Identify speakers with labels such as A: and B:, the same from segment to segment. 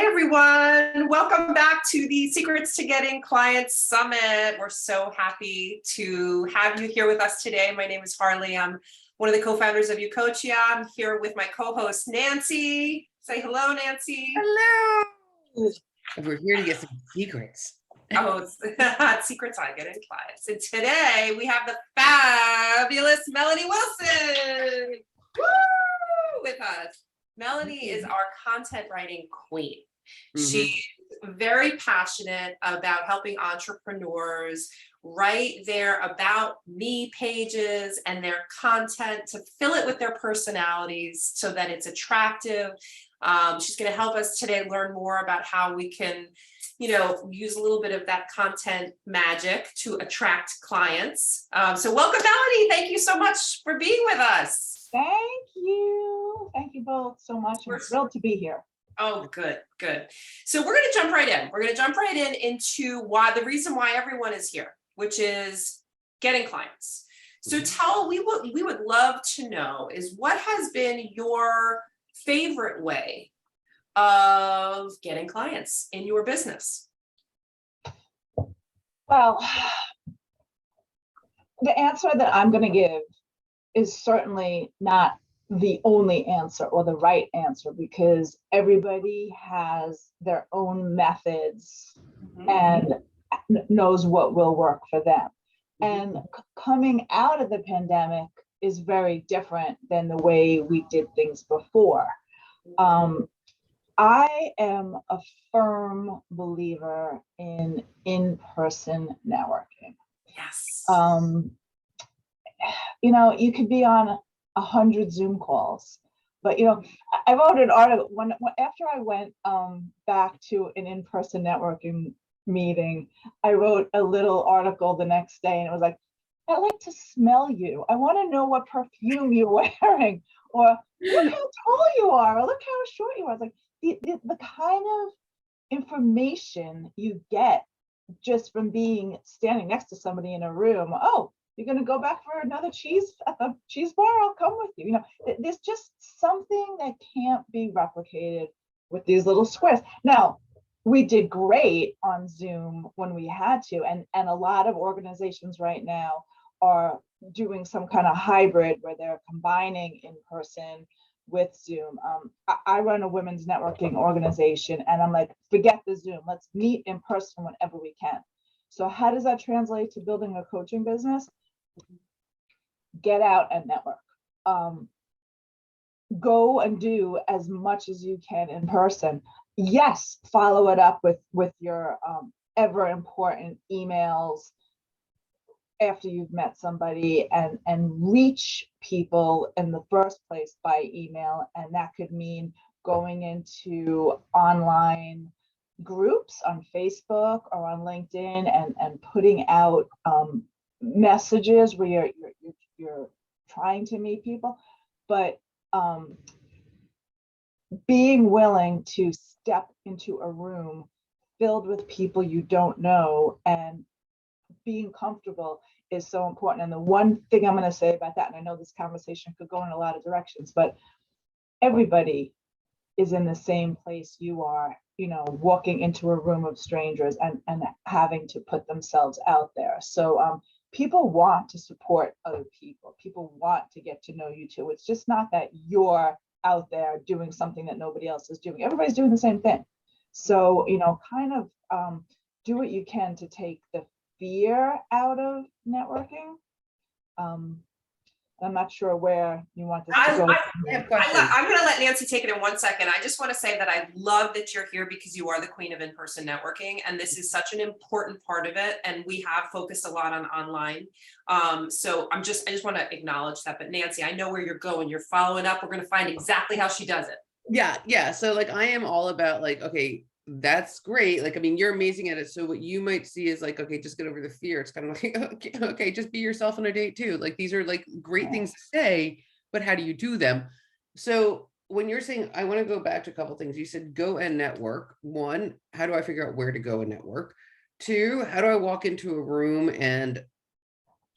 A: Hi, everyone. Welcome back to the Secrets to Getting Clients Summit. We're so happy to have you here with us today. My name is Harley. I'm one of the co-founders of Ucoachia. I'm here with my co-host, Nancy. Say hello, Nancy.
B: Hello. We're here to get some secrets.
A: Oh, it's secrets on getting clients. And today we have the fabulous Melanie Wilson with us. Melanie is our content writing queen. She's very passionate about helping entrepreneurs write their about me pages and their content to fill it with their personalities so that it's attractive. She's going to help us today learn more about how we can, use a little bit of that content magic to attract clients. So welcome, Melanie. Thank you so much for being with us.
C: Thank you. Thank you both so much. I'm thrilled to be here.
A: Oh, good. So we're going to jump right in. We're going to jump right in into the reason why everyone is here, which is getting clients. So we would love to know is what has been your favorite way of getting clients in your business?
C: Well, the answer that I'm going to give is certainly not the only answer or the right answer, because everybody has their own methods and knows what will work for them. And coming out of the pandemic is very different than the way we did things before. I am a firm believer in in-person networking.
A: Yes.
C: You could be on 100 Zoom calls, but I wrote an article after I went back to an in-person networking meeting. I wrote a little article the next day, and it was like, I like to smell you. I want to know what perfume you're wearing, or look how tall you are, or look how short you are. It's like the kind of information you get just from standing next to somebody in a room. Oh, you're going to go back for another cheese at the cheese bar? I'll come with you. There's just something that can't be replicated with these little squares. Now, we did great on Zoom when we had to, and a lot of organizations right now are doing some kind of hybrid where they're combining in person with Zoom. I run a women's networking organization, and I'm like, forget the Zoom. Let's meet in person whenever we can. So how does that translate to building a coaching business? Get out and network. Go and do as much as you can in person. Yes, follow it up with your ever important emails after you've met somebody, and reach people in the first place by email. And that could mean going into online groups on Facebook or on LinkedIn and putting out messages where you're trying to meet people, but being willing to step into a room filled with people you don't know and being comfortable is so important. And the one thing I'm going to say about that, and I know this conversation could go in a lot of directions, but everybody is in the same place you are, walking into a room of strangers and having to put themselves out there. So people want to support other people. People want to get to know you too. It's just not that you're out there doing something that nobody else is doing. Everybody's doing the same thing. So, kind of do what you can to take the fear out of networking. I'm not sure where you want this to go.
A: I'm going to let Nancy take it in 1 second. I just want to say that I love that you're here because you are the queen of in-person networking, and this is such an important part of it. And we have focused a lot on online. So I just want to acknowledge that. But Nancy, I know where you're going. You're following up. We're going to find exactly how she does it.
B: Yeah. So I am all about okay, that's great. You're amazing at it. So what you might see is okay, just get over the fear. It's kind of like, okay, just be yourself on a date too. These are great things to say, but how do you do them? So when you're saying, I want to go back to a couple of things. You said go and network. One, how do I figure out where to go and network? Two, how do I walk into a room and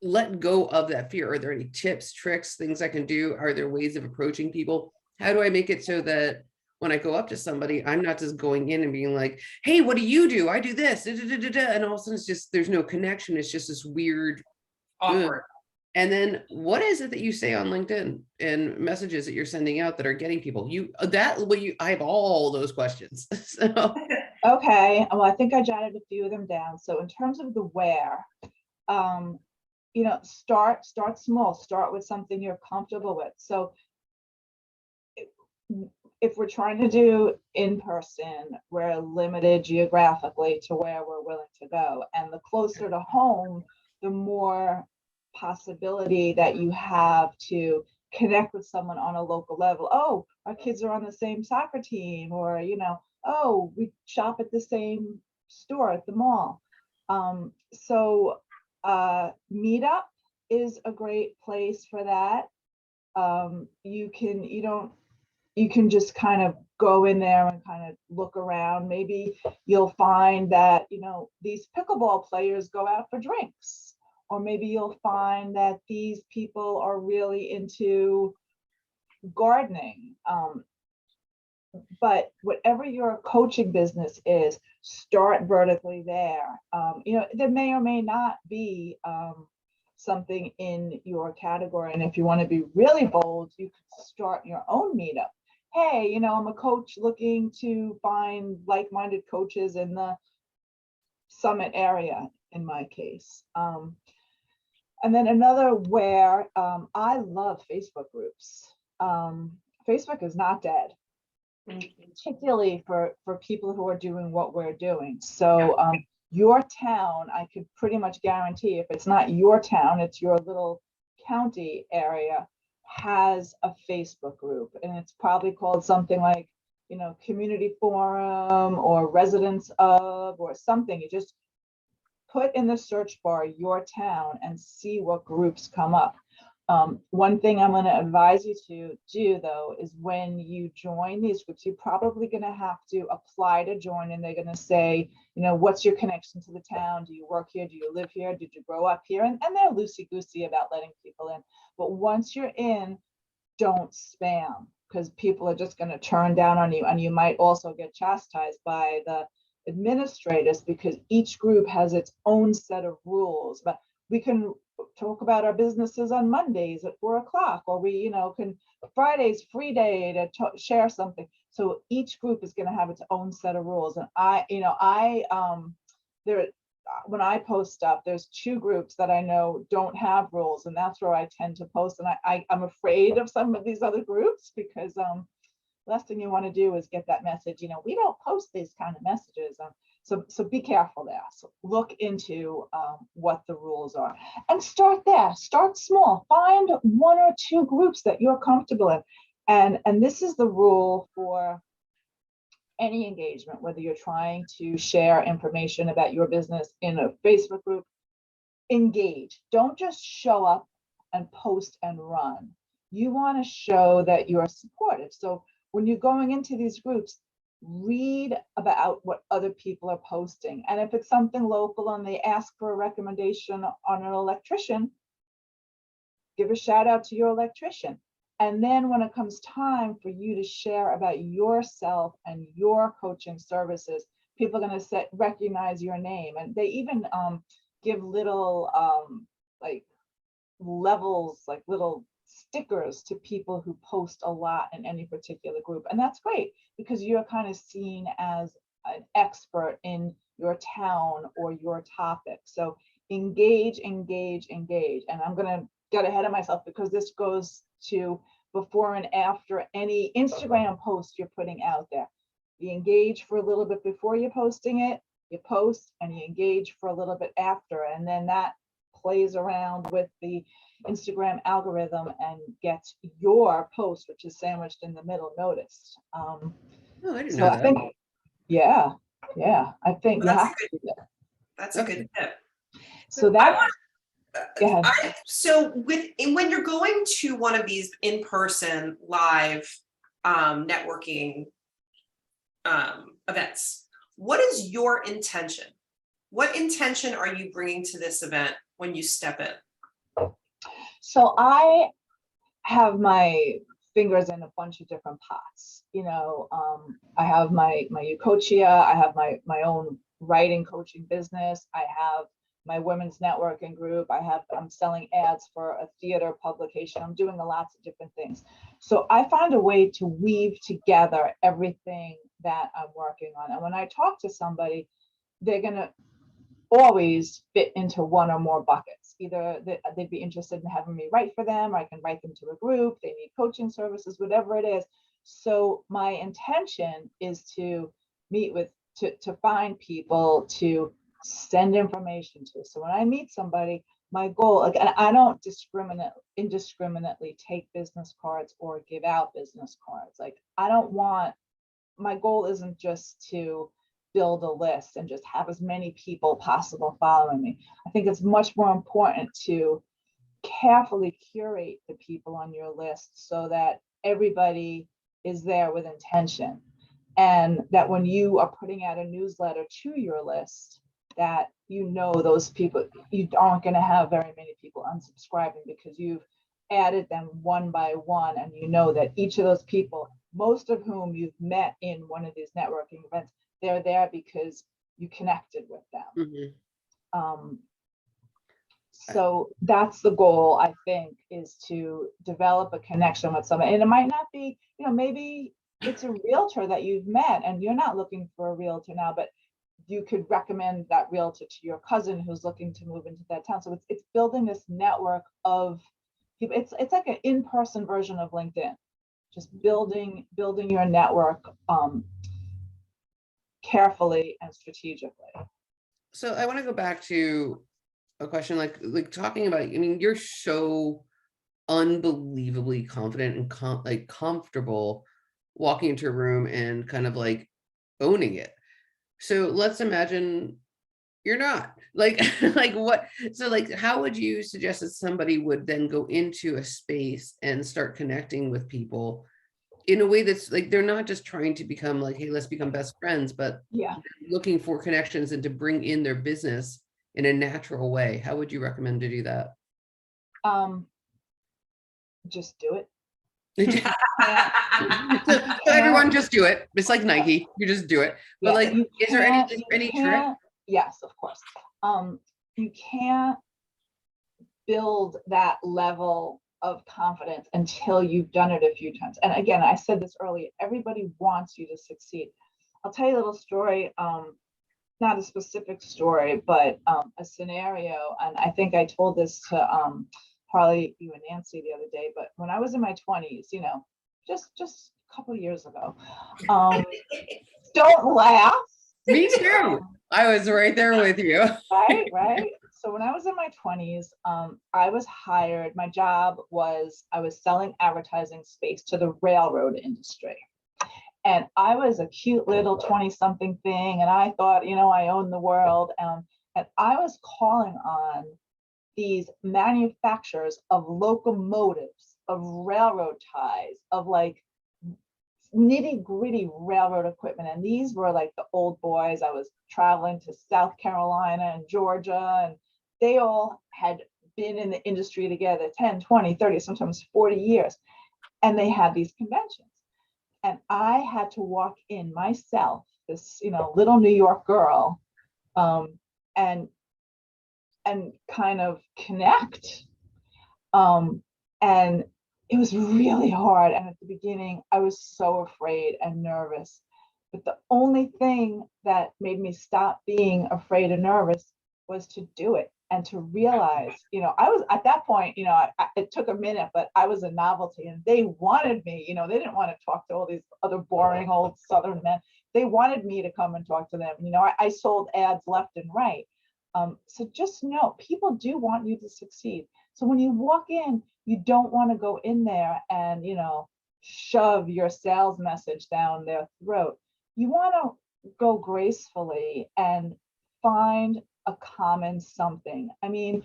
B: let go of that fear? Are there any tips, tricks, things I can do? Are there ways of approaching people? How do I make it so that when I go up to somebody, I'm not just going in and being like, hey, what do you do? I do this, and all of a sudden it's just, there's no connection. It's just this weird,
A: Awkward.
B: and then what is it that you say on LinkedIn and messages that you're sending out that are getting people? I have all those questions. So
C: Okay, well, I think I jotted a few of them down. So in terms of the where, start small, start with something you're comfortable with. So if we're trying to do in person, we're limited geographically to where we're willing to go. And the closer to home, the more possibility that you have to connect with someone on a local level. Oh, our kids are on the same soccer team, or, oh, we shop at the same store at the mall. Meetup is a great place for that. You can just kind of go in there and kind of look around. Maybe you'll find that, these pickleball players go out for drinks, or maybe you'll find that these people are really into gardening. But whatever your coaching business is, start vertically there. There may or may not be something in your category. And if you want to be really bold, you could start your own meetup. Hey, I'm a coach looking to find like-minded coaches in the Summit area, in my case. And then another where I love Facebook groups. Facebook is not dead, particularly for people who are doing what we're doing. So your town, I could pretty much guarantee, if it's not your town, it's your little county area, has a Facebook group, and it's probably called something like, community forum or residents of, or something. You just put in the search bar your town and see what groups come up. One thing I'm going to advise you to do, though, is when you join these groups, you're probably going to have to apply to join, and they're going to say, what's your connection to the town? Do you work here? Do you live here? Did you grow up here? And they're loosey-goosey about letting people in. But once you're in, don't spam, because people are just going to turn down on you. And you might also get chastised by the administrators, because each group has its own set of rules. But we can talk about our businesses on Mondays at 4:00, or we, can Friday's free day to share something. So each group is going to have its own set of rules. And when I post stuff, there's 2 groups that I know don't have rules, and that's where I tend to post. And I'm afraid of some of these other groups, because last thing you want to do is get that message, we don't post these kind of messages. So be careful there. So look into what the rules are, and start there. Start small. Find 1 or 2 groups that you're comfortable in. And this is the rule for any engagement, whether you're trying to share information about your business in a Facebook group. Engage. Don't just show up and post and run. You want to show that you're supportive. So when you're going into these groups, read about what other people are posting. And if it's something local and they ask for a recommendation on an electrician, give a shout out to your electrician. And then when it comes time for you to share about yourself and your coaching services, people are going to recognize your name. And they even give little levels, like little stickers to people who post a lot in any particular group. And that's great, because you're kind of seen as an expert in your town or your topic. So engage. And I'm going to get ahead of myself, because this goes to before and after any Instagram post you're putting out there. You engage for a little bit before you're posting it, you post, and you engage for a little bit after. And then that plays around with the Instagram algorithm and gets your post, which is sandwiched in the middle, noticed.
B: I didn't
C: So
B: know
C: I
B: that.
C: think, I think
A: Well,
C: you have to do that.
A: That's a good tip.
C: So that, go ahead.
A: When you're going to one of these in-person live networking events, what is your intention? What intention are you bringing to this event when you step in?
C: So I have my fingers in a bunch of different pots. I have my Ucoachia, I have my own writing coaching business, I have my women's networking group, I'm selling ads for a theater publication, I'm doing lots of different things. So I found a way to weave together everything that I'm working on. And when I talk to somebody, they're gonna always fit into one or more buckets. Either they'd be interested in having me write for them, or I can write them to a group, they need coaching services, whatever it is. So my intention is to meet with, to find people to send information to. So when I meet somebody, my goal, like, and I don't indiscriminately take business cards or give out business cards. Like, my goal isn't just to build a list and just have as many people possible following me. I think it's much more important to carefully curate the people on your list so that everybody is there with intention, and that when you are putting out a newsletter to your list, that those people, you aren't going to have very many people unsubscribing because you've added them one by one, and that each of those people, most of whom you've met in one of these networking events, they're there because you connected with them.
B: Mhm.
C: So that's the goal, I think, is to develop a connection with someone. And it might not be, maybe it's a realtor that you've met and you're not looking for a realtor now, but you could recommend that realtor to your cousin who's looking to move into that town. So it's building this network of people. It's like an in-person version of LinkedIn, just building your network carefully and strategically.
B: So I want to go back to a question like talking about, you're so unbelievably confident and comfortable walking into a room and kind of like owning it. So let's imagine you're not like what, so like how would you suggest that somebody would then go into a space and start connecting with people in a way that's like, they're not just trying to become like, hey, let's become best friends, but looking for connections and to bring in their business in a natural way? How would you recommend to do that?
C: Just do it.
B: So everyone just do it. It's like Nike, you just do it. But like, is there any trick?
C: Yes, of course. You can't build that level of confidence until you've done it a few times. And again, I said this earlier, everybody wants you to succeed. I'll tell you a little story, not a specific story, but a scenario. And I think I told this to probably you and Nancy the other day, but when I was in my 20s, just a couple of years ago, don't laugh.
B: Me too. I was right there with you.
C: Right. So when I was in my 20s, I was hired. My job was, I was selling advertising space to the railroad industry. And I was a cute little 20-something thing. And I thought, I owned the world. And I was calling on these manufacturers of locomotives, of railroad ties, of like nitty gritty railroad equipment. And these were like the old boys. I was traveling to South Carolina and Georgia, and they all had been in the industry together 10, 20, 30, sometimes 40 years. And they had these conventions. And I had to walk in myself, this, little New York girl, and kind of connect. And it was really hard. And at the beginning, I was so afraid and nervous. But the only thing that made me stop being afraid and nervous was to do it and to realize, I was at that point, it took a minute, but I was a novelty and they wanted me, they didn't want to talk to all these other boring old Southern men. They wanted me to come and talk to them. I sold ads left and right. So just know, people do want you to succeed. So when you walk in, you don't want to go in there and, shove your sales message down their throat. You want to go gracefully and find a common something. I mean,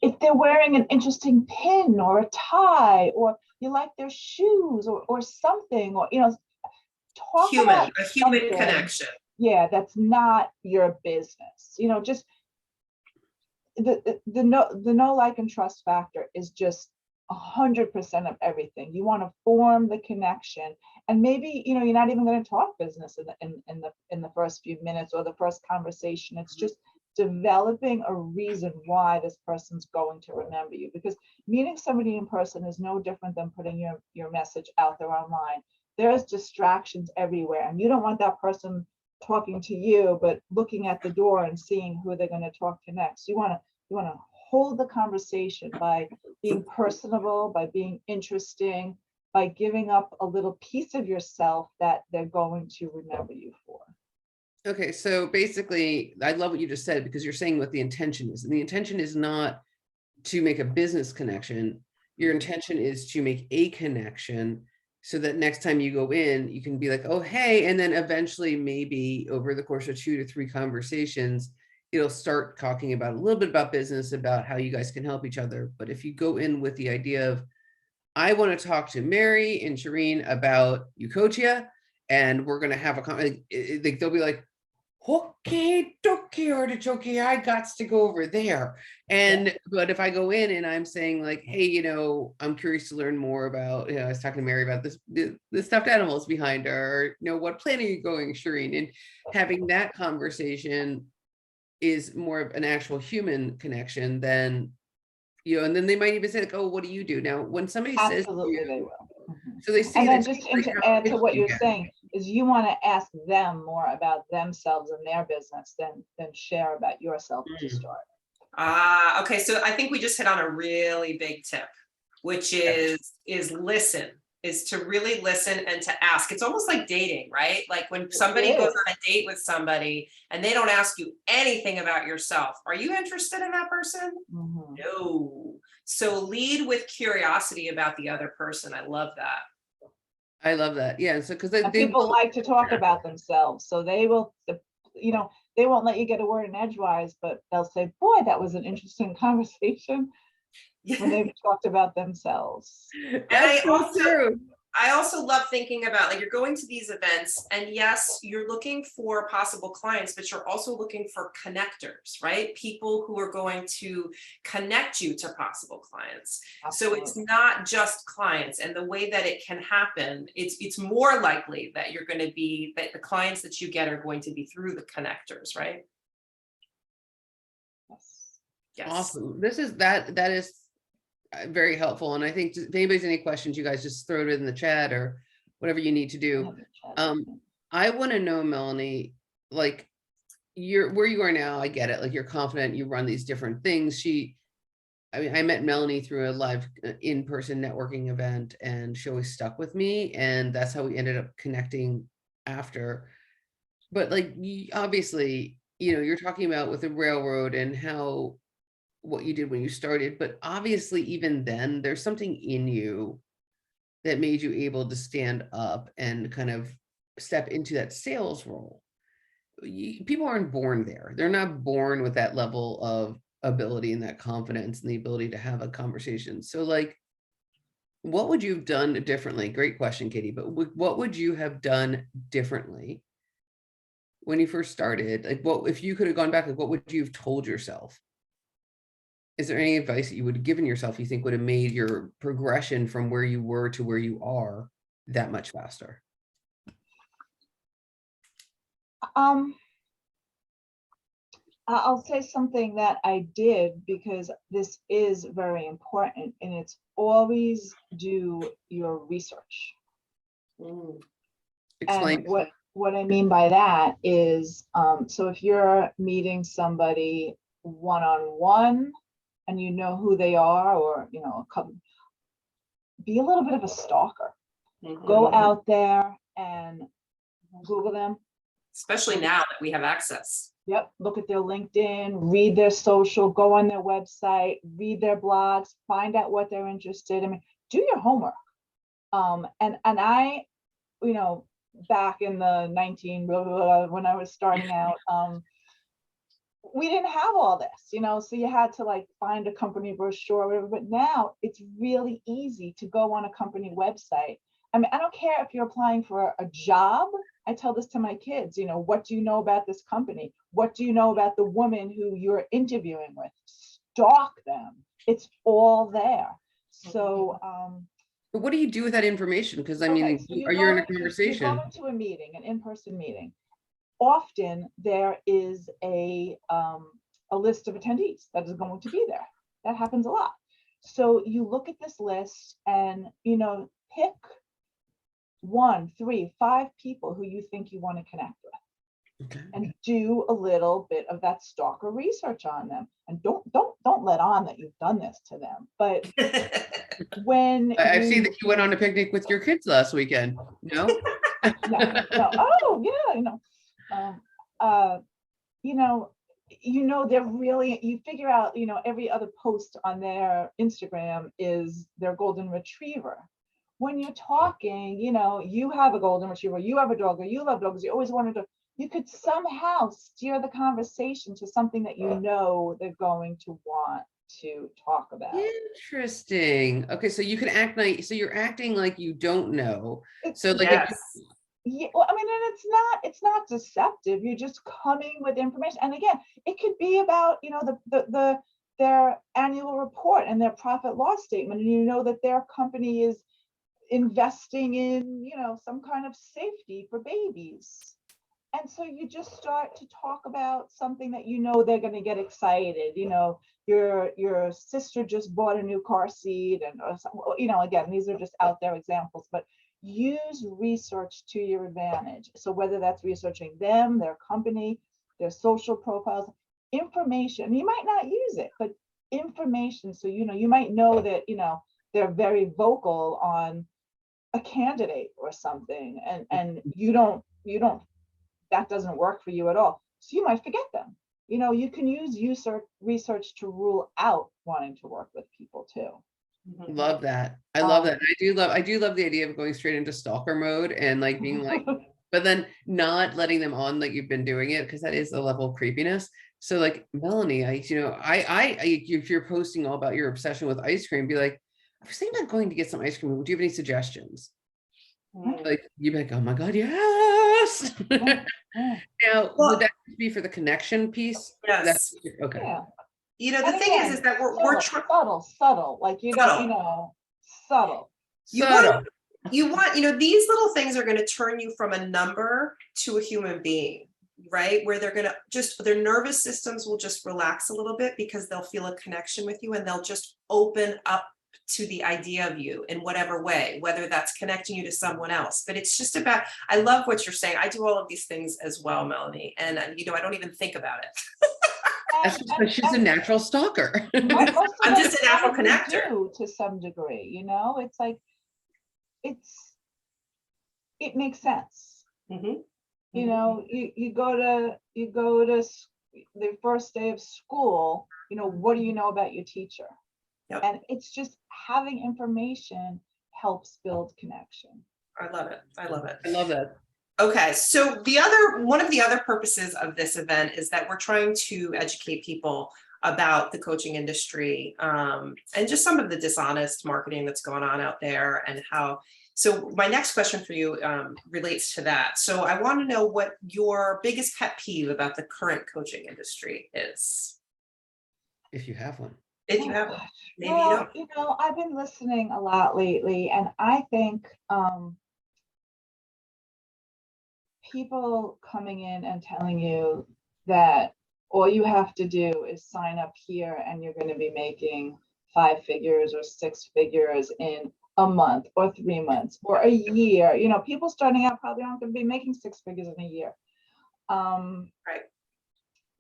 C: if they're wearing an interesting pin or a tie, or you like their shoes or something, or, talk about
A: a human connection.
C: Yeah, that's not your business. Just the no like and trust factor is just 100% of everything. You want to form the connection, and maybe, you know, you're not even going to talk business in the first few minutes or the first conversation. It's just developing a reason why this person's going to remember you, because meeting somebody in person is no different than putting your message out there online. There's distractions everywhere, and you don't want that person talking to you but looking at the door and seeing who they're going to talk to next. You want to hold the conversation by being personable, by being interesting, by giving up a little piece of yourself that they're going to remember you for.
B: Okay, so basically, I love what you just said, because you're saying what the intention is. And the intention is not to make a business connection. Your intention is to make a connection so that next time you go in, you can be like, oh, hey, and then eventually maybe over the course of 2 to 3 conversations, it'll start talking about a little bit about business, about how you guys can help each other. But if you go in with the idea of, I want to talk to Mary and Shireen about Ucoachia, and we're going to have they'll be like, okay, dokie, artichoke, I got to go over there. And, but if I go in and I'm saying like, hey, you know, I'm curious to learn more about, you know, I was talking to Mary about the stuffed animals behind her, or, you know, what plane are you going, Shireen? And having that conversation is more of an actual human connection than, you know, and then they might even say like, oh, what do you do? Now, when somebody says,
C: Absolutely, they will.
B: so they say
C: And then
B: that,
C: just
B: like,
C: to
B: how
C: add to what you're
B: yeah.
C: saying is you want to ask them more about themselves and their business than share about yourself to start.
A: Okay, so I think we just hit on a really big tip, which is listen, is to really listen and to ask. It's almost like dating, right? Like when somebody goes on a date with somebody and they don't ask you anything about yourself, are you interested in that person? No. So lead with curiosity about the other person. I love that.
B: I love that. Yeah. So, because they
C: people like to talk about themselves, so they will, you know, they won't let you get a word in edgewise, but they'll say, boy, that was an interesting conversation when they've talked about themselves.
B: That's so true.
A: I also love thinking about, like, you're going to these events and yes, you're looking for possible clients, but you're also looking for connectors, right? People who are going to connect you to possible clients. Absolutely. So it's not just clients, and the way that it can happen, it's more likely that you're going to be, that the clients that you get are going to be through the connectors, right?
B: Yes. Awesome. That is very helpful. And I think if anybody's any questions, you guys just throw it in the chat or whatever you need to do. I want to know, Melanie, like where you are now. I get it. Like, you're confident, you run these different things. I met Melanie through a live in-person networking event, and she always stuck with me. And that's how we ended up connecting after. But like, obviously, you know, you're talking about with the railroad and how what you did when you started, but obviously even then there's something in you that made you able to stand up and kind of step into that sales role. People aren't born there. They're not born with that level of ability and that confidence and the ability to have a conversation. So like, what would you have done differently? Great question, Katie, but what would you have done differently when you first started? Like, what, if you could have gone back, like, what would you have told yourself? Is there any advice that you would have given yourself you think would have made your progression from where you were to where you are that much faster?
C: I'll say something that I did, because this is very important, and it's always do your research.
B: Explain.
C: And what I mean by that is, so if you're meeting somebody one-on-one and you know who they are, or, you know, be a little bit of a stalker. Go out there and Google them.
A: Especially now that we have access.
C: Yep, look at their LinkedIn, read their social, go on their website, read their blogs, find out what they're interested in. I mean, do your homework. And I, you know, back in the when I was starting out, we didn't have all this, you know, so you had to like find a company brochure or whatever. But now it's really easy to go on a company website. I mean, I don't care if you're applying for a job. I tell this to my kids, you know, what do you know about this company? What do you know about the woman who you're interviewing with? Stalk them. It's all there. So,
B: But what do you do with that information? Because I
C: okay,
B: mean,
C: so
B: are you in a
C: you
B: conversation?
C: go into a meeting, an in-person meeting. Often there is a list of attendees that is going to be there. That happens a lot. So you look at this list and, you know, pick 1, 3, 5 people who you think you want to connect with,
B: Okay.
C: and do a little bit of that stalker research on them. And don't let on that you've done this to them. But when
B: I've seen that you went on a picnic with your kids last weekend. No?
C: no, oh yeah, they're really, you figure out, every other post on their Instagram is their golden retriever. When you're talking, you have a golden retriever, you have a dog, or you love dogs, you always wanted to, you could somehow steer the conversation to something that they're going to want to talk about.
B: Interesting. Okay, so you can act like, so you're acting like you don't know. So like,
A: Yes.
C: Yeah, well, I mean, and it's not deceptive. You're just coming with information. And again, it could be about, their annual report and their profit loss statement. And you know that their company is investing in, some kind of safety for babies. And so you just start to talk about something that they're going to get excited. Your sister just bought a new car seat, and again, these are just out there examples, but use research to your advantage. So whether that's researching them, their company, their social profiles, information, you might not use it, but information. So, you might know that, they're very vocal on a candidate or something, and you don't, that doesn't work for you at all. So you might forget them. You can use research to rule out wanting to work with people too.
B: love that. I love that. I do love the idea of going straight into stalker mode and like being like, but then not letting them on like you've been doing it, because that is a level of creepiness. So like, Melanie, if you're posting all about your obsession with ice cream, be like, I was thinking about going to get some ice cream. Do you have any suggestions? Like, you'd be like, oh my God, yes. Now, would that be for the connection piece?
A: Yes.
B: Okay.
C: Yeah.
A: The thing is that we're
C: subtle, like subtle.
A: You want, these little things are going to turn you from a number to a human being, right? Where they're going to their nervous systems will just relax a little bit because they'll feel a connection with you, and they'll just open up to the idea of you in whatever way, whether that's connecting you to someone else. But it's just about, I love what you're saying. I do all of these things as well, Melanie. And I don't even think about it.
B: That's just because she's a natural stalker.
A: I'm just a natural connector.
C: To some degree, it's like, it makes sense.
A: Mm-hmm.
C: You go to the first day of school, what do you know about your teacher?
A: Yep.
C: And it's just having information helps build connection.
A: I love it. I love
B: that.
A: Okay, so one of the other purposes of this event is that we're trying to educate people about the coaching industry, and just some of the dishonest marketing that's going on out there, and how. So my next question for you relates to that. So I want to know what your biggest pet peeve about the current coaching industry is.
B: If you have one.
A: If you have one. Maybe you don't.
C: I've been listening a lot lately, and I think people coming in and telling you that all you have to do is sign up here and you're going to be making 5 figures or 6 figures in a month or 3 months or a year. People starting out probably aren't going to be making 6 figures in a year.
A: Right.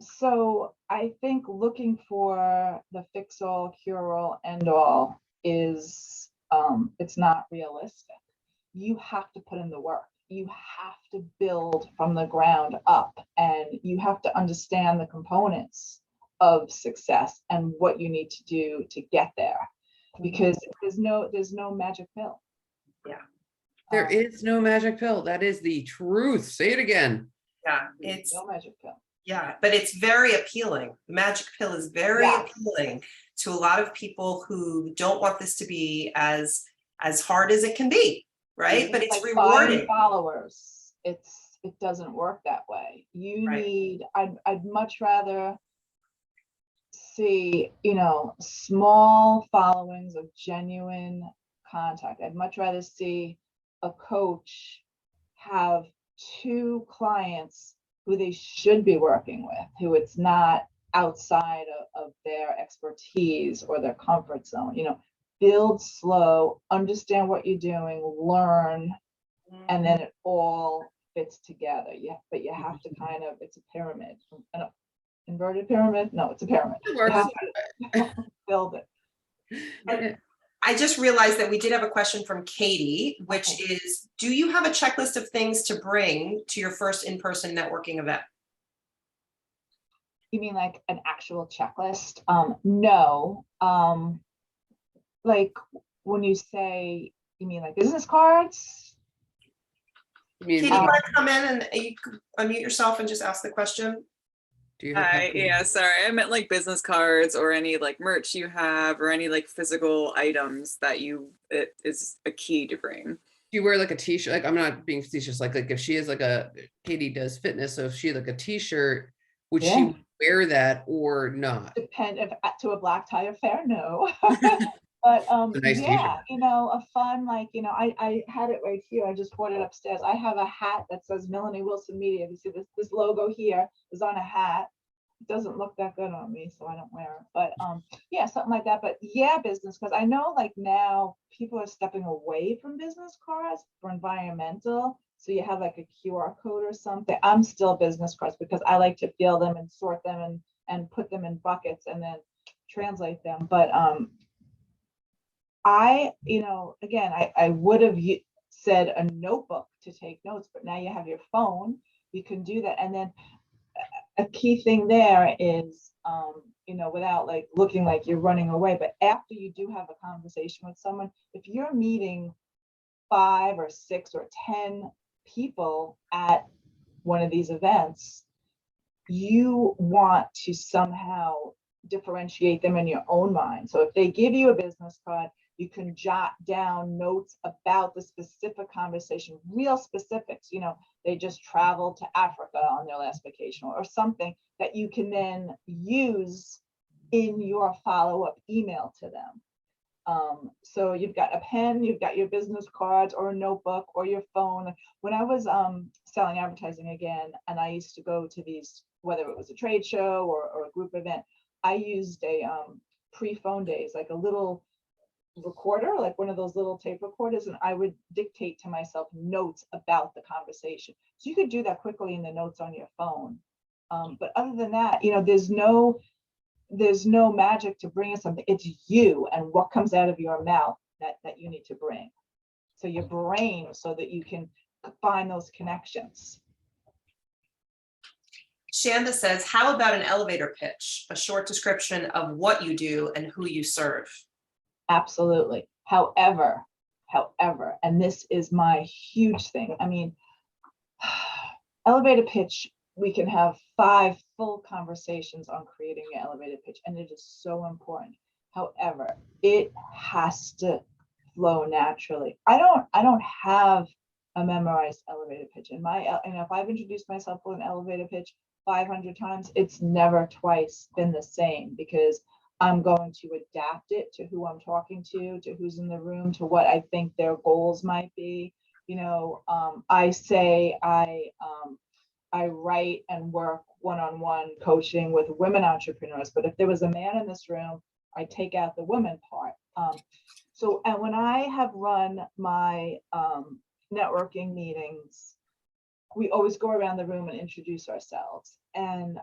C: So I think looking for the fix-all, cure-all, end-all is, it's not realistic. You have to put in the work. You have to build from the ground up, and you have to understand the components of success and what you need to do to get there, because there's no magic pill.
A: Yeah.
B: There is no magic pill. That is the truth. Say it again.
A: Yeah, it's
C: no magic pill.
A: Yeah, but it's very appealing. The magic pill is very appealing to a lot of people who don't want this to be as hard as it can be, right? But it's
C: like
A: rewarding.
C: Followers. It doesn't work that way. You need. I'd much rather see, small followings of genuine contact. I'd much rather see a coach have 2 clients who they should be working with, who it's not outside of their expertise or their comfort zone. Build slow, understand what you're doing, learn, and then it all fits together. But you have to it's a pyramid. An inverted pyramid? No, it's a pyramid. You have to build it.
A: And I just realized that we did have a question from Katie, which is, do you have a checklist of things to bring to your first in-person networking event?
C: You mean like an actual checklist? No. Like when you say, you mean like business cards?
A: Katie, you want to come in and you can unmute yourself and just ask the question?
B: Do you have
D: Yeah, sorry. I meant like business cards or any like merch you have or any like physical items that it is a key to bring.
B: Do you wear like a t-shirt? Like, I'm not being facetious. Like if she is like Katie does fitness, so if she had like a t-shirt, would she wear that or not?
C: Depend if to a black tie affair, no. But
B: nice
C: yeah, a fun, like, I had it right here. I just brought it upstairs. I have a hat that says Melanie Wilson Media. You see this logo here is on a hat. It doesn't look that good on me, so I don't wear it. But yeah, something like that. But yeah, business, because I know like now people are stepping away from business cards for environmental. So you have like a QR code or something. I'm still business cards because I like to feel them and sort them and put them in buckets and then translate them. But again, I would have said a notebook to take notes, but now you have your phone, you can do that. And then a key thing there is, without like looking like you're running away, but after you do have a conversation with someone, if you're meeting 5 or 6 or 10 people at one of these events, you want to somehow differentiate them in your own mind. So if they give you a business card, you can jot down notes about the specific conversation, real specifics. They just traveled to Africa on their last vacation or something that you can then use in your follow-up email to them. So you've got a pen, you've got your business cards or a notebook or your phone. When I was selling advertising again, and I used to go to these, whether it was a trade show or a group event, I used a pre-phone days, like a little recorder, like one of those little tape recorders, and I would dictate to myself notes about the conversation. So you could do that quickly in the notes on your phone. But other than that, there's no magic to bringing something. It's you and what comes out of your mouth that you need to bring. So your brain, so that you can find those connections.
A: Shanda says, how about an elevator pitch? A short description of what you do and who you serve.
C: Absolutely. However, and this is my huge thing. I mean, elevator pitch, we can have 5 full conversations on creating an elevator pitch, and it is so important. However, it has to flow naturally. I don't have a memorized elevator pitch. If I've introduced myself with an elevator pitch 500 times, it's never twice been the same, because I'm going to adapt it to who I'm talking to who's in the room, to what I think their goals might be. I say I write and work one-on-one coaching with women entrepreneurs, but if there was a man in this room, I take out the women part. And when I have run my networking meetings, we always go around the room and introduce ourselves. And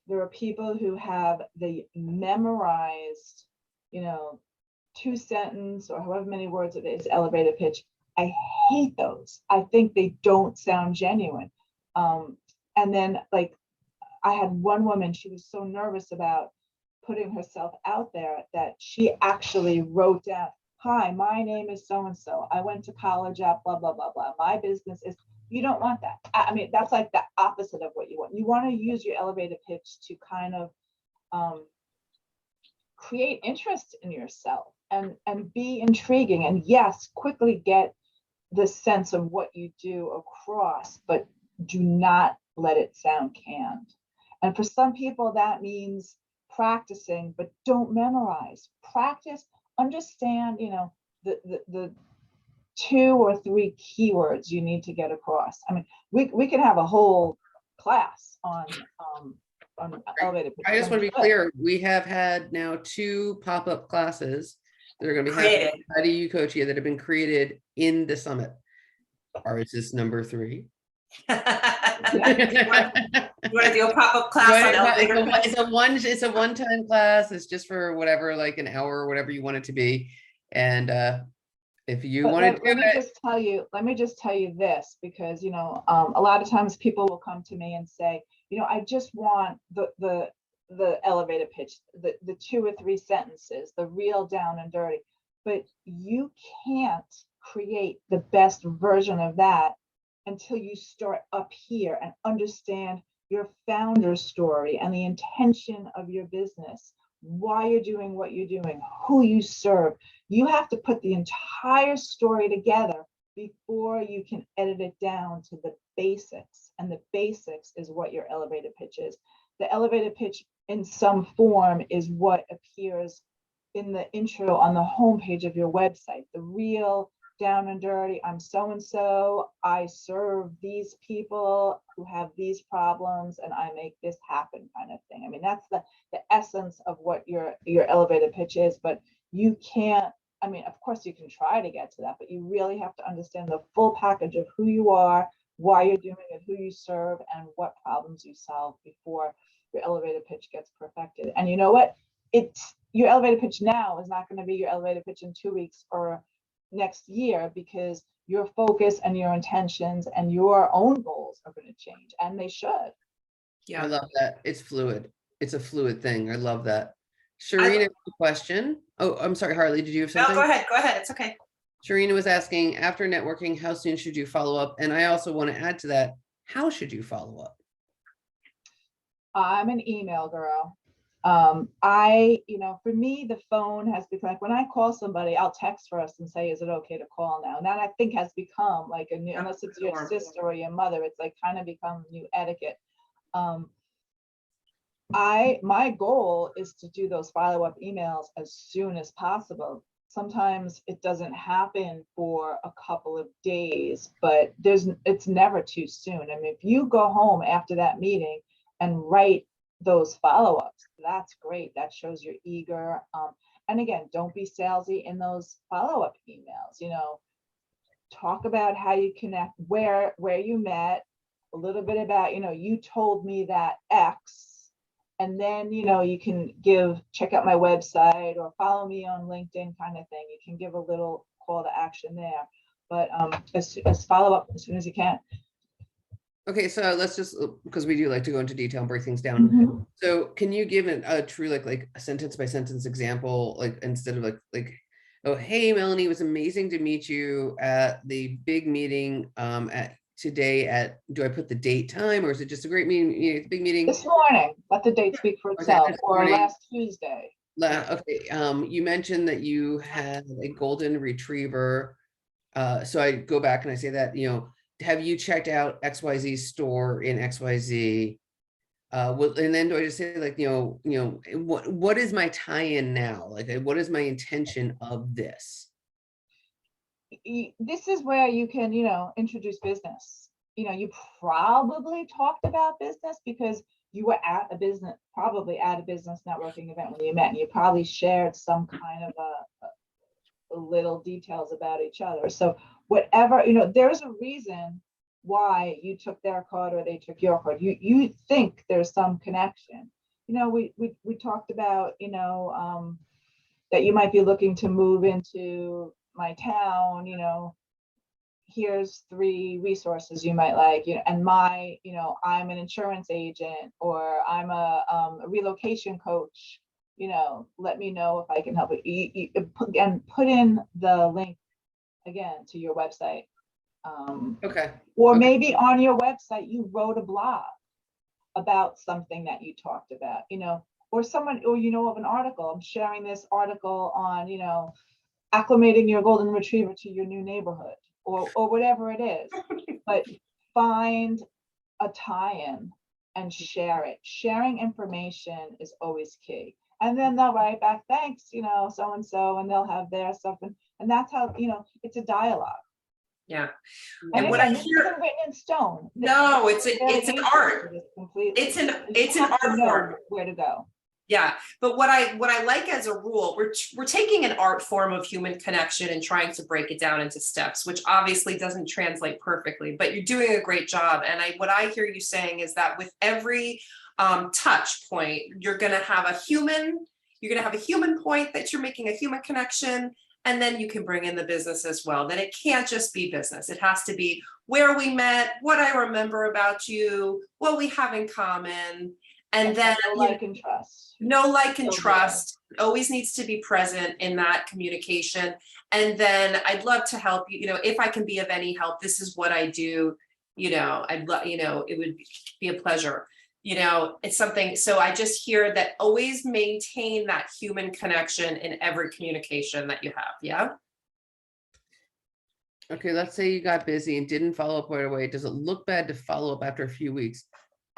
C: there are people who have the memorized, 2-sentence or however many words it is, elevator pitch. I hate those. I think they don't sound genuine. And then like I had one woman, she was so nervous about putting herself out there that she actually wrote down, hi, my name is so-and-so. I went to college at blah, blah, blah, blah. My business is, you don't want that. I mean, that's like the opposite of what you want. You want to use your elevator pitch to kind of create interest in yourself and be intriguing. And yes, quickly get the sense of what you do across, but do not let it sound canned. And for some people, that means practicing, but don't memorize. Practice, understand, the 2 or 3 keywords you need to get across. I mean, we can have a whole class on elevator pitch.
B: I just want to be clear, we have had now 2 pop-up classes that are going to be happening at Ucoachia that have been created in the summit. Or is this number 3?
A: You want to do a pop-up class on elevator pitch?
B: It's a one-time class. It's just for whatever, like an hour or whatever you want it to be. And if you want to do
C: let me
B: it,
C: just tell you this, because a lot of times people will come to me and say, I just want the elevator pitch, the 2 or 3 sentences, the real down and dirty. But you can't create the best version of that until you start up here and understand your founder's story and the intention of your business, why you're doing what you're doing, who you serve. You have to put the entire story together before you can edit it down to the basics. And the basics is what your elevator pitch is. The elevator pitch in some form is what appears in the intro on the homepage of your website, the real down and dirty, I'm so-and-so, I serve these people who have these problems and I make this happen kind of thing. I mean, that's the essence of what your elevator pitch is, but you can't, I mean, of course you can try to get to that, but you really have to understand the full package of who you are, why you're doing it, who you serve, and what problems you solve before your elevator pitch gets perfected. And you know what? Your elevator pitch now is not going to be your elevator pitch in 2 weeks or next year, because your focus and your intentions and your own goals are going to change, and they should.
B: I love that. It's fluid. It's a fluid thing. I love that. Sharina, question. Oh, I'm sorry, Harley, did you have something?
A: No, go ahead. It's okay.
B: Sharina was asking, after networking, how soon should you follow up? And I also want to add to that, how should you follow up?
C: I'm an email girl. For me, the phone has become, like, when I call somebody, I'll text first and say, is it okay to call now? And that, I think, has become like a new, unless it's your sister or your mother, it's like kind of become new etiquette. My goal is to do those follow-up emails as soon as possible. Sometimes it doesn't happen for a couple of days, but it's never too soon. I mean, if you go home after that meeting and write those follow-ups, that's great. That shows you're eager. And again, don't be salesy in those follow-up emails. Talk about how you connect, where you met, a little bit about, you told me that X, and then, you can check out my website or follow me on LinkedIn kind of thing. You can give a little call to action there, but as follow up as soon as you can.
B: Okay, so let's just, because we do like to go into detail and break things down. Mm-hmm. So can you give a true like a sentence by sentence example, like instead of like, oh, hey, Melanie, it was amazing to meet you at the big meeting today do I put the date time, or is it just a great meeting, big meeting?
C: This morning, let the date speak for itself, or last Tuesday.
B: Okay, you mentioned that you had a golden retriever. So I go back and I say that, have you checked out XYZ store in XYZ? And then do I just say like, what is my tie-in now? Like, what is my intention of this?
C: This is where you can, introduce business. You probably talked about business because you were probably at a business networking event when you met, and you probably shared some kind of a little details about each other. So whatever, there's a reason why you took their card or they took your card. You think there's some connection. We talked about, that you might be looking to move into my town, here's 3 resources you might like, and I'm an insurance agent, or I'm a relocation coach, let me know if I can help you. And put in the link again to your website.
B: Okay.
C: Or maybe on your website, you wrote a blog about something that you talked about, or of an article. I'm sharing this article on, acclimating your golden retriever to your new neighborhood, or whatever it is. But find a tie-in and share it. Sharing information is always key. And then they'll write back, thanks, so and so, and they'll have their stuff. And that's how, it's a dialogue.
A: Yeah.
C: And
A: what I
C: again, this
A: hear-
C: isn't written in stone.
A: No, it's an art.
C: Completely.
A: It's an
C: You have to
A: art
C: know
A: form.
C: where to go.
A: Yeah, but what I like as a rule, we're taking an art form of human connection and trying to break it down into steps, which obviously doesn't translate perfectly, but you're doing a great job. And what I hear you saying is that with every touch point, you're going to have a human point that you're making a human connection, and then you can bring in the business as well. That it can't just be business. It has to be where we met, what I remember about you, what we have in common. And then
C: like and trust.
A: No like and
C: Okay.
A: trust always needs to be present in that communication. And then I'd love to help you, if I can be of any help, this is what I do, I'd love, it would be a pleasure. It's something, so I just hear that always maintain that human connection in every communication that you have. Yeah.
B: Okay, let's say you got busy and didn't follow up right away. Does it look bad to follow up after a few weeks?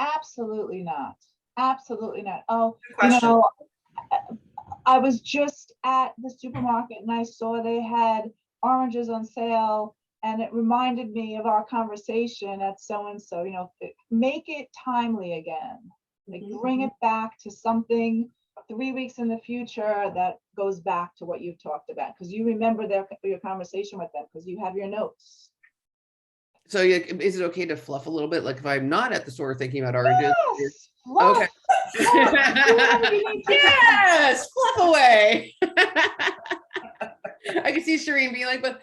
C: Absolutely not. Absolutely not. Oh,
A: Good question.
C: I was just at the supermarket and I saw they had oranges on sale, and it reminded me of our conversation at so-and-so, make it timely again. Like bring it back to something 3 weeks in the future that goes back to what you've talked about, because you remember your conversation with them because you have your notes.
B: So is it okay to fluff a little bit? Like if I'm not at the store thinking about oranges?
C: Yes, fluff,
B: Okay.
C: fluff, do whatever you need to do.
B: Yes, fluff away. I can see Shireen being like, but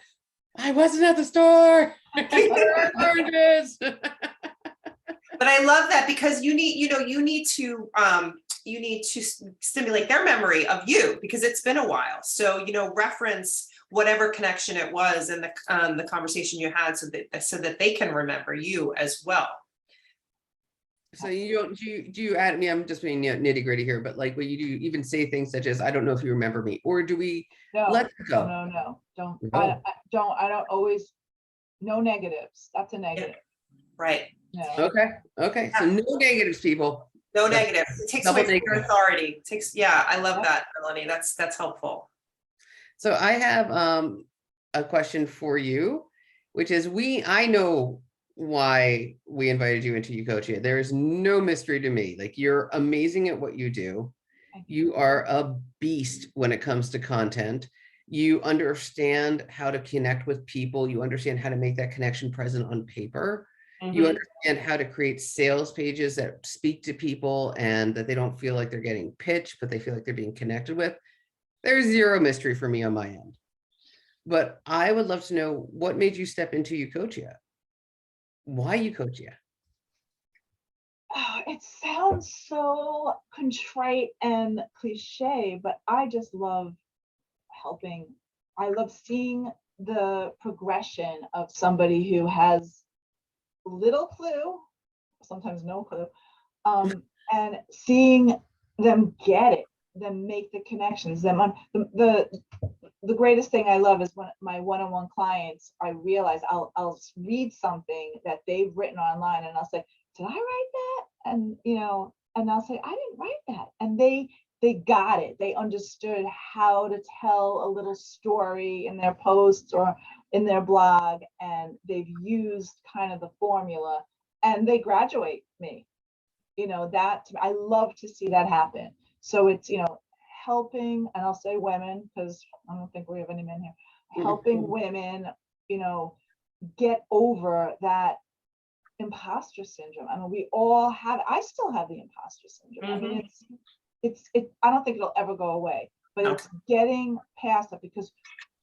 B: I wasn't at the store. There are oranges.
A: But I love that, because you need to stimulate their memory of you, because it's been a while. So, reference whatever connection it was in the conversation you had, so that they can remember you as well.
B: So do you add me? I'm just being nitty gritty here, but like, will you do even say things such as, I don't know if you remember me, or do we let it go?
C: No, don't.
B: No.
C: I don't always, no negatives. That's a negative.
A: Right.
C: No.
B: Okay. So no negatives, people.
A: No
B: That's
A: negatives. It takes
B: double
A: away from your
B: negative.
A: authority. I love that, Melanie. That's helpful.
B: So I have a question for you, which is I know why we invited you into Ucoachia. There is no mystery to me. Like, you're amazing at what you do. You are a beast when it comes to content. You understand how to connect with people. You understand how to make that connection present on paper. You understand how to create sales pages that speak to people and that they don't feel like they're getting pitched, but they feel like they're being connected with. There's zero mystery for me on my end. But I would love to know, what made you step into Ucoachia? Why Ucoachia?
C: Oh, it sounds so contrite and cliche, but I just love helping. I love seeing the progression of somebody who has little clue, sometimes no clue, and seeing them get it, them make the connections, them on the greatest thing I love is when my one-on-one clients, I realize I'll read something that they've written online and I'll say, did I write that? And and I'll say, I didn't write that. And they got it. They understood how to tell a little story in their posts or in their blog, and they've used kind of the formula, and they graduate me. That I love to see that happen. So it's helping, and I'll say women, because I don't think we have any men here, helping women, get over that imposter syndrome. I mean, we all have, I still have the imposter syndrome. I mean, it's I don't think it'll ever go away, but it's getting past it, because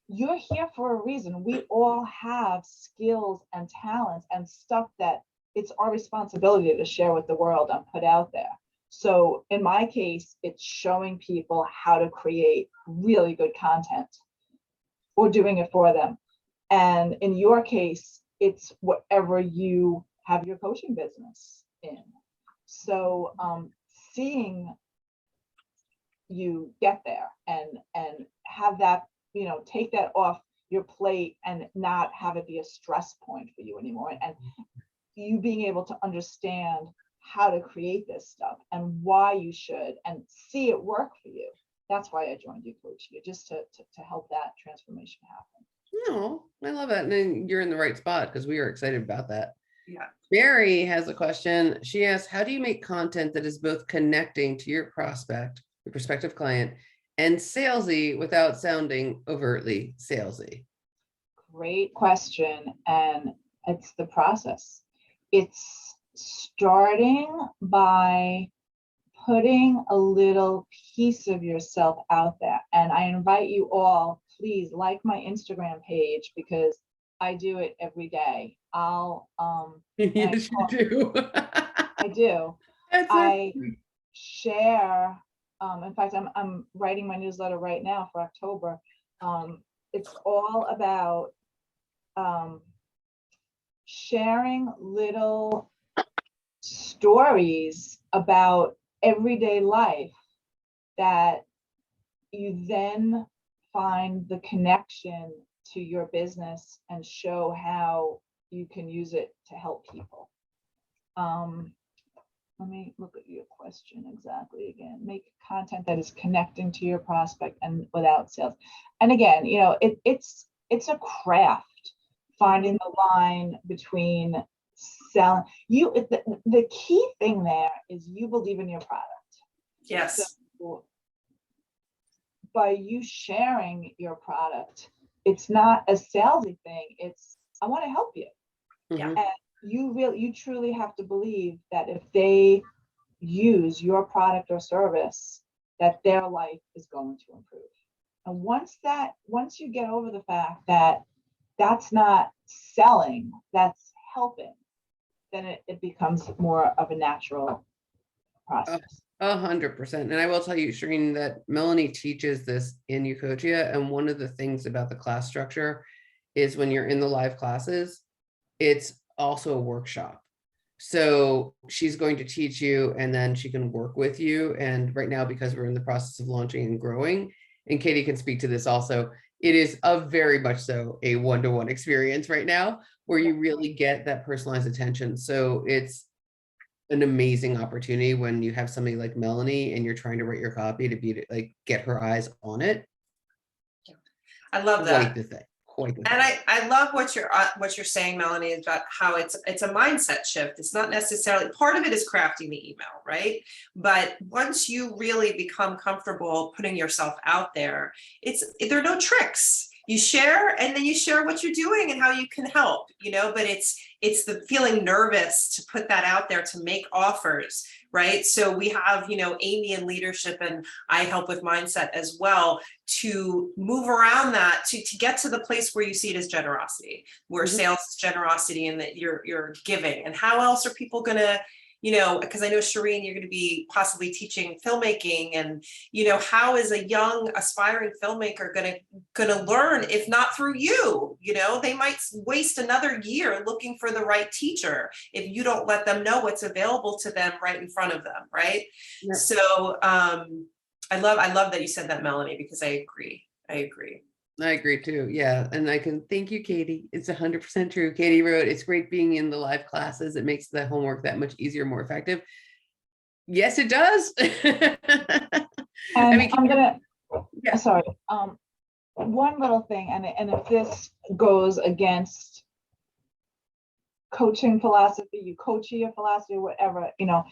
C: you're here for a reason. We all have skills and talents and stuff that it's our responsibility to share with the world and put out there. So in my case, it's showing people how to create really good content or doing it for them. And in your case, it's whatever you have your coaching business in. So seeing you get there and have that, take that off your plate and not have it be a stress point for you anymore. And you being able to understand how to create this stuff and why you should, and see it work for you. That's why I joined Ucoachia, just to help that transformation happen.
B: No, I love that. And then you're in the right spot because we are excited about that.
A: Yeah.
B: Mary has a question. She asks, how do you make content that is both connecting to your prospect, your prospective client, and salesy without sounding overtly salesy?
C: Great question. And it's the process. It's starting by putting a little piece of yourself out there. And I invite you all, please like my Instagram page, because I do it every day.
B: Yes, you do.
C: I do.
B: That's
C: I share, in fact, I'm writing my newsletter right now for October. It's all about sharing little stories about everyday life that you then find the connection to your business and show how you can use it to help people. Let me look at your question exactly again. Make content that is connecting to your prospect and without sales. And again, you know, it's a craft, finding the line between selling. The key thing there is you believe in your product.
A: Yes.
C: So by you sharing your product, it's not a salesy thing. It's, I want to help you.
A: Yeah.
B: Mhm.
C: And you truly have to believe that if they use your product or service, that their life is going to improve. And once you get over the fact that that's not selling, that's helping, then it becomes more of a natural process.
B: 100%. And I will tell you, Shireen, that Melanie teaches this in Ucoachia. And one of the things about the class structure is when you're in the live classes, it's also a workshop. So she's going to teach you and then she can work with you. And right now, because we're in the process of launching and growing, and Katie can speak to this also, it is a very much so a one-to-one experience right now where you really get that personalized attention. So it's an amazing opportunity when you have somebody like Melanie and you're trying to write your copy to be like get her eyes on it.
A: I love that.
B: Quite the thing. Quite the
A: And
B: thing.
A: I love what you're saying, Melanie, about how it's a mindset shift. It's not necessarily, part of it is crafting the email, right? But once you really become comfortable putting yourself out there, there are no tricks. You share, and then you share what you're doing and how you can help, you know, but it's the feeling nervous to put that out there, to make offers, right? So we have, you know, Amy in leadership, and I help with mindset as well, to move around that, to get to the place where you see it as generosity, where sales is generosity, and that you're giving. And how else are people gonna, you know, because I know, Shireen, you're going to be possibly teaching filmmaking, and, you know, how is a young aspiring filmmaker going to learn if not through you? You know, they might waste another year looking for the right teacher if you don't let them know what's available to them right in front of them, right?
B: Yep.
A: So I love that you said that, Melanie, because I agree.
B: I agree too. Yeah. And I can thank you, Katie. It's 100% true. Katie wrote, it's great being in the live classes. It makes the homework that much easier, more effective. Yes, it does.
C: And
B: yeah.
C: sorry, one little thing, and if this goes against coaching philosophy, Ucoachia philosophy, whatever, you know,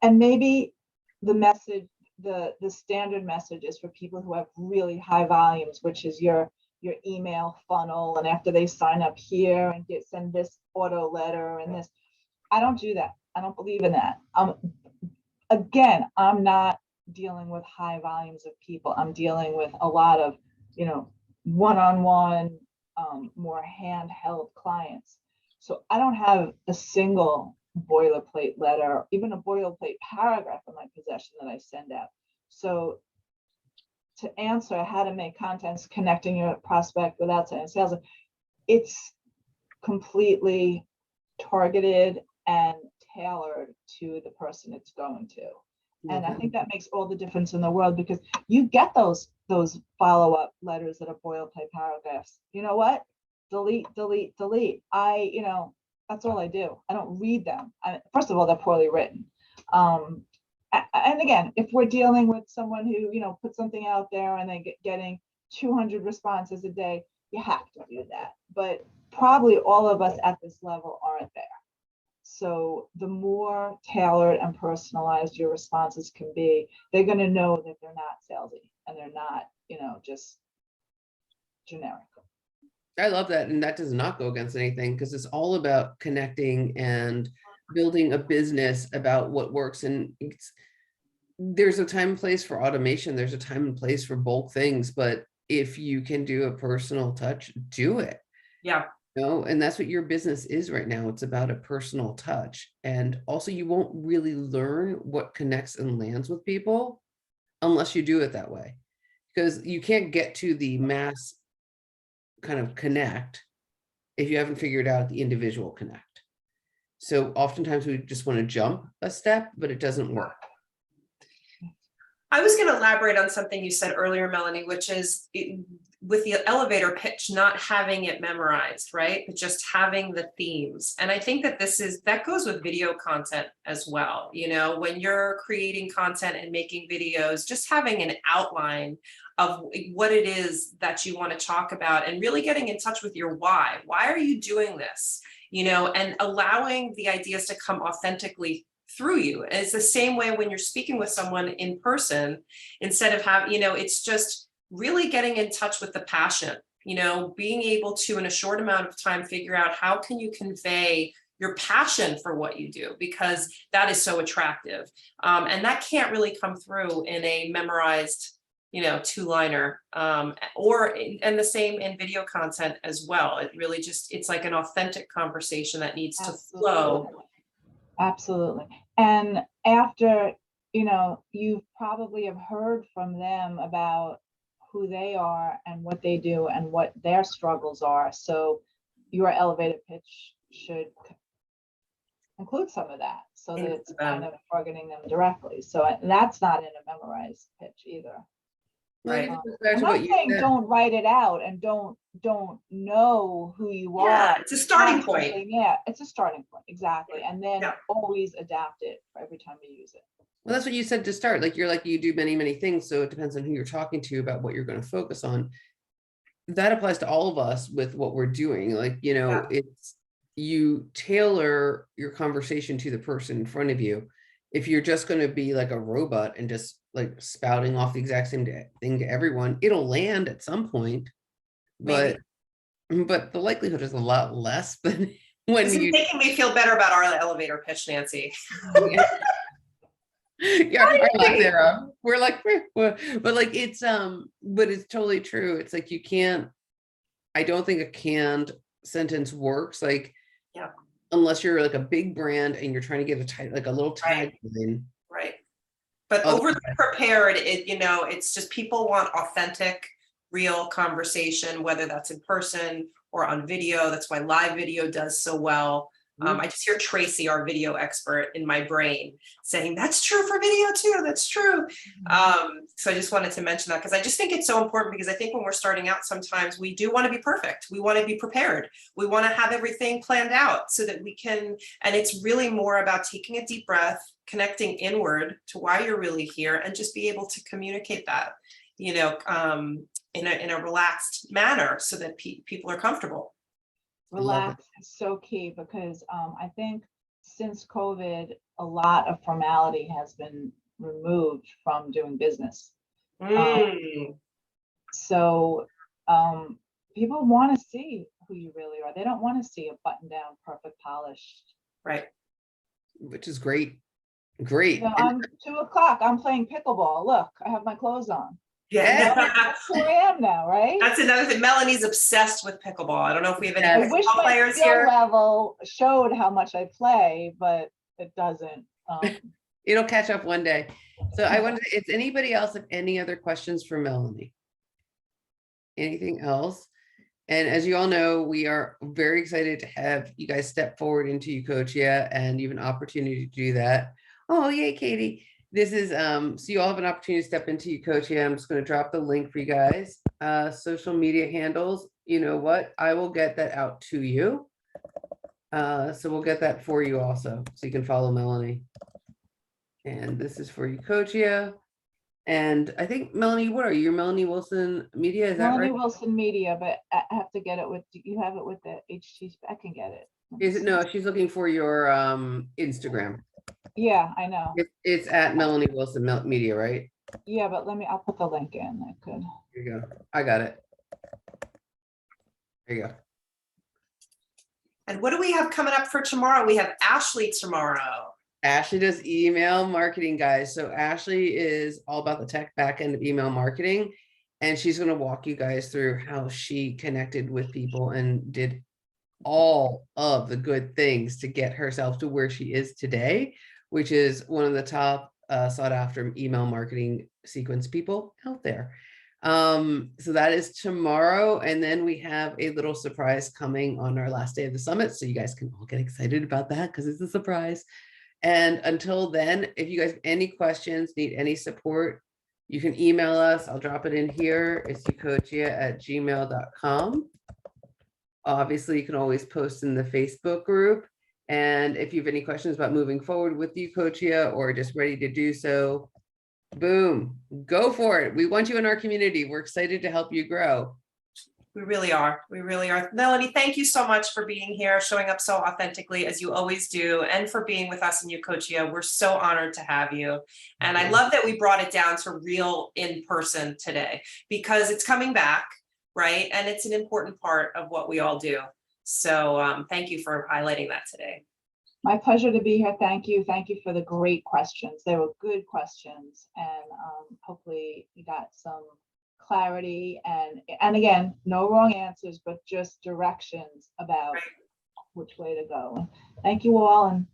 C: and maybe the message, the standard message is for people who have really high volumes, which is your email funnel, and after they sign up here and send this auto letter and this. I don't do that. I don't believe in that. Again, I'm not dealing with high volumes of people. I'm dealing with a lot of, you know, one-on-one, more handheld clients. So I don't have a single boilerplate letter, even a boilerplate paragraph in my possession that I send out. So to answer how to make contents connecting your prospect without saying sales, it's completely targeted and tailored to the person it's going to. And I think that makes all the difference in the world, because you get those follow-up letters that are boilerplate paragraphs. You know what? Delete. You know, That's all I do. I don't read them. First of all, they're poorly written. And again, if we're dealing with someone who, puts something out there and they getting 200 responses a day, you have to do that. But probably all of us at this level aren't there. So the more tailored and personalized your responses can be, they're going to know that they're not salesy and they're not, just generic.
B: I love that. And that does not go against anything, because it's all about connecting and building a business about what works. And there's a time and place for automation. There's a time and place for bulk things, but if you can do a personal touch, do it.
A: Yeah.
B: And that's what your business is right now. It's about a personal touch. And also, you won't really learn what connects and lands with people unless you do it that way, because you can't get to the mass kind of connect if you haven't figured out the individual connect. So oftentimes we just want to jump a step, but it doesn't work.
A: I was going to elaborate on something you said earlier, Melanie, which is with the elevator pitch, not having it memorized, right? But just having the themes. And I think that that goes with video content as well. When you're creating content and making videos, just having an outline of what it is that you want to talk about and really getting in touch with your why. Why are you doing this? And allowing the ideas to come authentically through you. And it's the same way when you're speaking with someone in person, instead of having, it's just really getting in touch with the passion, being able to, in a short amount of time, figure out how can you convey your passion for what you do, because that is so attractive. And that can't really come through in a memorized, two-liner, and the same in video content as well. It really it's like an authentic conversation that needs to flow.
C: Absolutely. And after, you probably have heard from them about who they are and what they do and what their struggles are. So your elevator pitch should include some of that, so that it's kind of targeting them directly. So that's not in a memorized pitch either.
A: Right.
C: I'm not saying don't write it out and don't know who you are.
A: Yeah, it's a starting point.
C: Yeah, it's a starting point, exactly. And then always adapt it for every time you use it.
B: Well, that's what you said to start. You do many, many things. So it depends on who you're talking to about what you're going to focus on. That applies to all of us with what we're doing. It's, you tailor your conversation to the person in front of you. If you're just going to be like a robot and just spouting off the exact same thing to everyone, it'll land at some point, but the likelihood is a lot less than when
A: this is making me feel better about our elevator pitch, Nancy.
B: Yeah, our lack thereof. We're but it's totally true. It's like you can't. I don't think a canned sentence works. Unless you're like a big brand and you're trying to get a little tagline.
A: Right. But overly prepared, it's just people want authentic, real conversation, whether that's in person or on video. That's why live video does so well. I just hear Tracy, our video expert, in my brain saying, that's true for video too, that's true. So I just wanted to mention that, because I just think it's so important, because I think when we're starting out, sometimes we do want to be perfect. We want to be prepared. We want to have everything planned out so that we can, and it's really more about taking a deep breath, connecting inward to why you're really here, and just be able to communicate that, in a relaxed manner so that people are comfortable.
C: Relax is so key, because I think since COVID, a lot of formality has been removed from doing business. So people want to see who you really are. They don't want to see a button down, perfect, polished.
A: Right.
B: Which is great. Great.
C: I'm 2 o'clock. I'm playing pickleball. Look, I have my clothes on.
A: Yeah.
C: That's who I am now, right?
A: That's another thing. Melanie's obsessed with pickleball. I don't know if we have any
C: I wish
A: pickleball
C: my
A: players
C: skill
A: here.
C: level showed how much I play, but it doesn't.
B: It'll catch up one day. So I wonder if anybody else have any other questions for Melanie? Anything else? And as you all know, we are very excited to have you guys step forward into Ucoachia, and you have an opportunity to do that. Oh, yay, Katie. This is, so you all have an opportunity to step into Ucoachia. I'm just going to drop the link for you guys. Social media handles, you know what? I will get that out to you. So we'll get that for you also, so you can follow Melanie. And this is for Ucoachia. And I think Melanie, what are you? You're Melanie Wilson Media, is that
C: Melanie
B: right?
C: Wilson Media, but I have to get it with, you have it with the HT, I can get it.
B: Is it, no, she's looking for your Instagram.
C: Yeah, I know.
B: It's at Melanie Wilson Media, right?
C: Yeah, but I'll put the link in. I could.
B: Here you go. I got it. There you go.
A: And what do we have coming up for tomorrow? We have Ashley tomorrow.
B: Ashley does email marketing, guys. So Ashley is all about the tech back end of email marketing. And she's going to walk you guys through how she connected with people and did all of the good things to get herself to where she is today, which is one of the top sought after email marketing sequence people out there. So that is tomorrow. And then we have a little surprise coming on our last day of the summit. So you guys can all get excited about that because it's a surprise. And until then, if you guys have any questions, need any support, you can email us. I'll drop it in here. It's ucoachia@gmail.com. Obviously, you can always post in the Facebook group. And if you have any questions about moving forward with Ucoachia or just ready to do so, boom, go for it. We want you in our community. We're excited to help you grow.
A: We really are. We really are. Melanie, thank you so much for being here, showing up so authentically as you always do, and for being with us in Ucoachia. We're so honored to have you. And I love that we brought it down to real in person today because it's coming back, right? And it's an important part of what we all do. So thank you for highlighting that today.
C: My pleasure to be here. Thank you. Thank you for the great questions. They were good questions. And hopefully you got some clarity and again, no wrong answers, but just directions about which way to go. Thank you all, and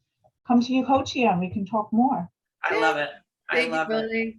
C: come to Ucoachia and we can talk more.
A: I love it. I
B: Thank you,
A: love it.
B: Melanie.